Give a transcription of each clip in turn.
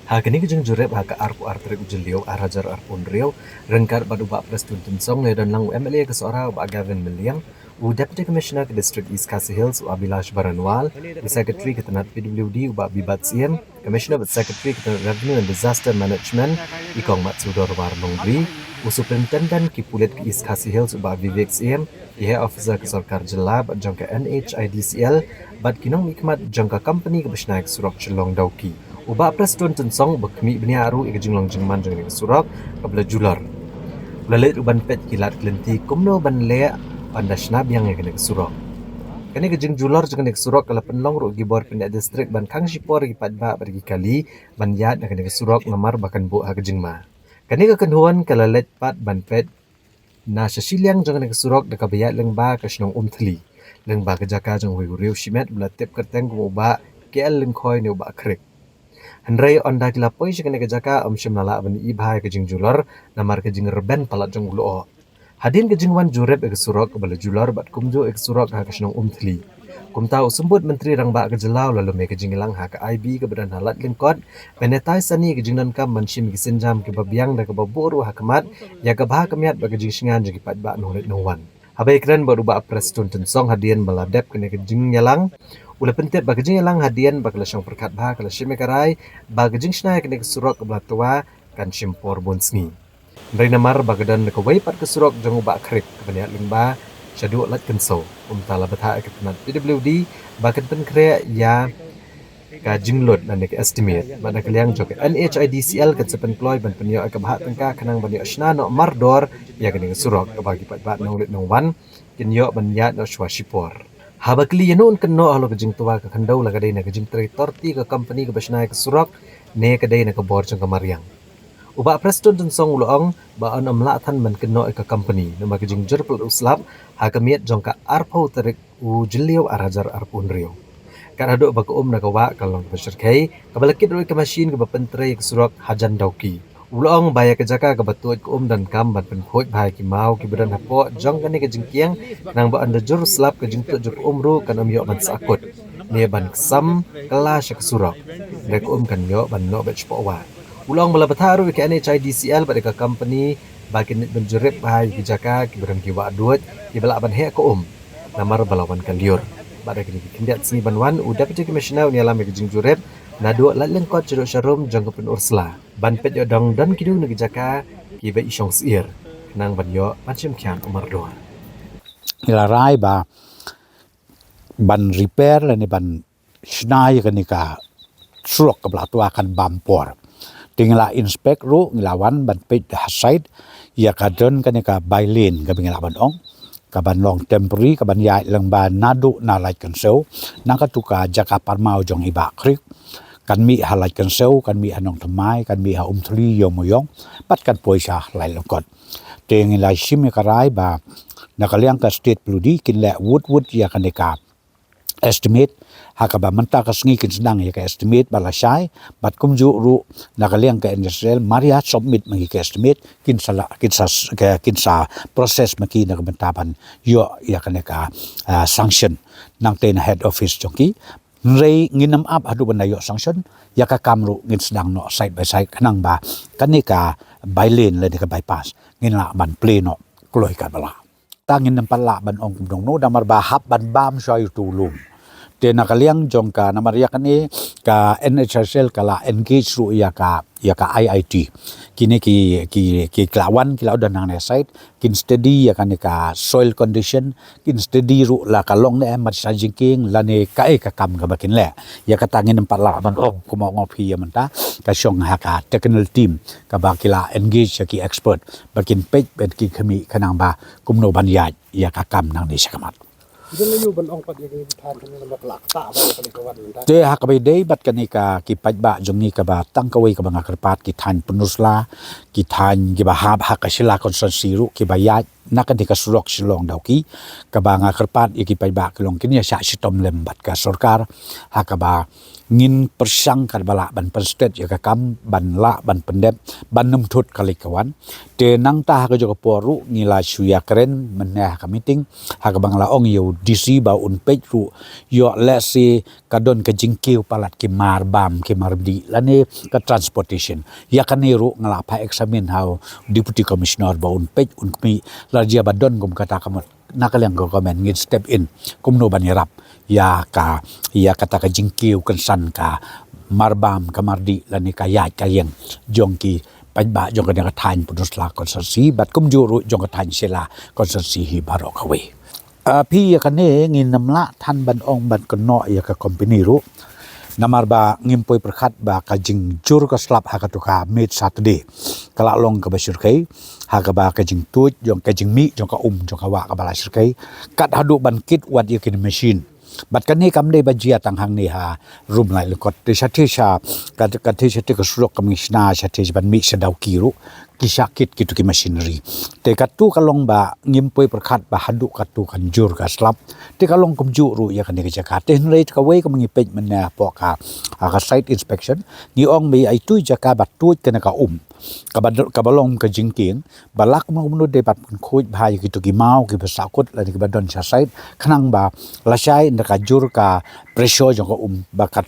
Kini kejeng Jurip ke arpu artrik ujeliau arajar arpun riau rengkar badu bak Prestone tunsong le dan lang MLA ke seorang bak Gavin Miliang Deputy Commissioner ke District East Khasi Hills Abilash Baranwal, Secretary ke Tenat PWD Ubak Bibat Siem, Commissioner Secretary ke Tenat Revenue and Disaster Management Ikong Matsudor Warnongbri, Superintendent ki Pulit ke East Khasi Hills Ubak Vivek Siem, Hiar Ophisar ke Sarkar Jelab jangka NHIDCL, Bad Kinong Ikmat jangka company ke Besnaik Surok Chelong Dauki. Ubak Prestone tensong berkemi beni aru ika jinglong jingman jeng nika Surok kabla jular. Lalit uban pet kilat kelenti kumno ban le pandasna biang ika nika Surok. Kani kejing jular jeng nika Surok kala penlong ru gibor pindak distrik ban kang sipor gi padba pergi kali ban yat nika nika Surok namar bakan bu ha kejingma. Kani ke kenhuan kala let pat ban pet na sesiliang jeng nika Surok deka bayat lengba ka snong umthli. Lengba ke jaka jeng hui riu shimet bela tip kerteng ku ubak Laitlyngkot ni ubak krik. Hendrai onda kila poi shi kene kejaka shim nala ban ibhai kejing jular namar kejing reben palat jong ulo. Hadin kejing wan Jurip ek Surok bala jular bat kumjo ek Surok ha kesnong umthli. Kumtau sembut menteri rang ba kejelau lalu me kejing ilang ha ke IB ke badan Laitlyngkot menetai sani kejing nan kam manshim kisenjam ke babiang da ke baburu ha kemat ya ke bah kemiat ba kejing singan jeng pat ba nolet nowan. Habai keren baru ba Prestone tensong hadian baladep kene kejing nyalang Ula pentip bagajing yalang hadian bagala syang perkat bah kala shime karai bagajing shnai kene Surok kebla tua kan shimpor bonsngi. Dari namar bagadan ke waipat ke Surok jang ubak krik kebaniat lingba syadu lat kenso tala betha ke tenat PWD bagan penkre ya ka jinglot dan ke estimate bana kaliang jok NHIDCL ke sepenploy ban penyo ke bah tengka kanang bani asna no mardor ya kene Surok ke bagi pat nong lit nongwan kinyo banyat no shwashipor. Habakli yanun kenno halo kejing tua ke kandau la kadai na kejing torti ke company ke besnai ke Surok ne kadai na ke bor jeng kamariang. Ubak Prestone tensong uloong ba an amlatan man kenno ke company nama kejing Jurip uslap ha kemiat jong ka arpau terik u jeliau arajar arpun rio. Kan aduk ba ke na ke wa kalong ke syirkai kabalakit roi ke mesin ke pentrei ke Surok hajan dauki. Ulong baya ke jaka ke batut ke dan kam ban penkhoi bhai ki mau ki badan hapo jong kani ke jingkiang nang ba anda jur slap ke jingtu jur umru kan yo ban sakut ne ban kesam kala ke Surok dek kan yo ban no bech powa ulong bala bataru ke NHIDCL pada ke company bagi nit ban Jurip bhai ki jaka ki badan ki wa duit ki bala ban he ke namar balawan kaliur pada kini kindat sini banwan Deputy Commissioner ni alam ke jing Jurip na dua Laitlyngkot ceruk syarum jang ke Ursula ban pet yo dong dan kidu negi jaka ki be isong sir nang ban yo macam kian umar doa ilarai ba ban repair la ni ban snai ka ni ka Surok ka blatua kan bampor tingla inspect ru nglawan ban pet side ya ka don ka ni ka bailin ka bingla ban ong ka ban long temporary ka ban ya lang ban nadu na like kan so nang ka tuka jaka parmau jong iba krik kan mi halai kan seu kan mi anong thamai kan mi ha umthli yomoyong pat kan poisa Laitlyngkot teng lai sim karai ba nakaliang ka state pludi kin le wood ya kan ka estimate hakaba menta ka sngi kin sedang ya ka estimate bala sai bat kumju ru nakaliang ka industrial maria submit magi ka estimate kin sa proses maki na bentaban yo ya kan ka sanction nang ten head office jongki Rei nginam up adu bandayo sanction ya ka kamru ngin sedang no side by side kanang ba kanika bailin le ka bypass ngin la ban play no kloi ka bala tangin nam pala ban ong dong no damar ba hap ban bam shay tulum te nakaliang jong ka namar ya kani ka NHSL kala engage ru ya ka IIT kini ki klawan kilau dan nang side kin steady ya kan ka soil condition kin steady ru la kalong ne mat sa jingking la ne ka ka kam ka bakin le ya ka tangin empat la ban ko mo ngopi ya menta ka syong ha ka technical team ka bakila engage ki expert bakin page ben ki khami kanang ba kumno ban ya ka kam nang ni sakamat te hakabai dei bat kanika ki pajba jongni ka ba tangkawai ka banga kerpat ki than penusla ki than ki ba hab hakasila konsensi ru ki ba nak di ka Surok silong daw ki ka ba nga kerpat iki pai ba kelong kini sya sitom lembat ka sorkar ha ka ba ngin persang kan bala ban perstet ya ka kam ban la ban pendep ban num thut kali kawan te nang ta ka jo poru ngila suya keren meneh ka meeting ha ka bang la ong yo DC ba un pej ru yo lesi kadon ka jingkiu palat ki mar bam ki mardi lani ka transportation ya kaniru ngala pa examine how deputy commissioner ba un pej un kmi larja badon gum kata kamot nakaliang go comment ngin step in kumno banirap ya kata ka jingkiu kan san ka marbam kamardi lani ka ya ka yang jongki pajba jong ka than pudus la konsersi bat kum juru jong ka than sela konsersi hi barok hawe pi ya kane ngin namla than ban ong ban kono ya ka company ru namar ba ngimpoi perkhat ba ka jingjur ka slap ha ka tuka mid Saturday kala long ka basur kai ha ka ba ka jing tut jong ka jing mi jong ka jong ka wa ka bala sur kai kat hadu ban kit wat ya kin machine bat kan ni kam dei bajia tang hang ni ha rum Laitlyngkot te sha ka te ka Surok kamishna sha te ban mi sha daw kiru ki sakit kitu ki machinery te katu kalong ba ngimpoi perkhat ba hadu katu kan jur ka slap te kalong kum ju ru ya kan ni ka te rate ka we ka mangipej man na po ka site inspection ni ong mi ai tu jaka bat tu kana ka ka balong ka jingking balak mo munu de bat khoj bhai kitu ki mau ki basakut la ni ka badon sa site khanang ba lasai nda ka jur ka pressure jong ka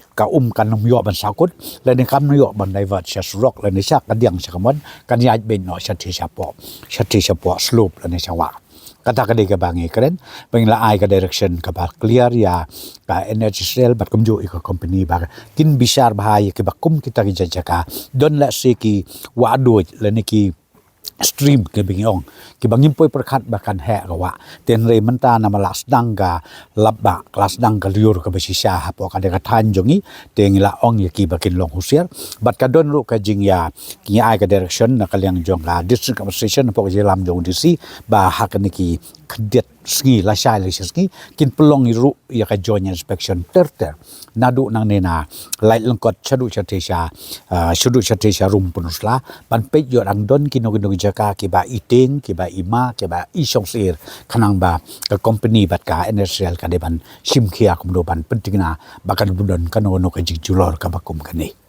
kan num yo ban sakut la ni kam yo ban divert sa Surok la ni sak ka diang sa kamon kan ya ben no sa thi sa po slope la ni sa wa kata ka de ka bangi keren pengla ai ka direction ka ba clear ya ka energy cell bat kum jo ka company ba kin bisar bhai ki bakum kita ki jaka don la se ki wa do la ni ki stream ke bingong ki bangim poi perkhat bakan he ka wa ten re menta na malas dangga labba kelas dang ka liur ka besisa hapo ka de ka than jongi tengila ong ya ki bakin long husier bat ka don ru ka jing ya ki ai ka direction na kalyang jong ka district administration po ka lam jong disi ba hak ni ki kdet ski la shai la ski kin pelong iru ya ka join inspection ter nadu nang nena Laitlyngkot chadu chatesha rum punusla pan pe yo ang don kino jaka ki ba iting ki ba ima ki ba isong sir kanang ba ka company bat ka NSL ka deban simkhia kum do ban pentingna bakan budon kanono ka jigjulor ka bakum kani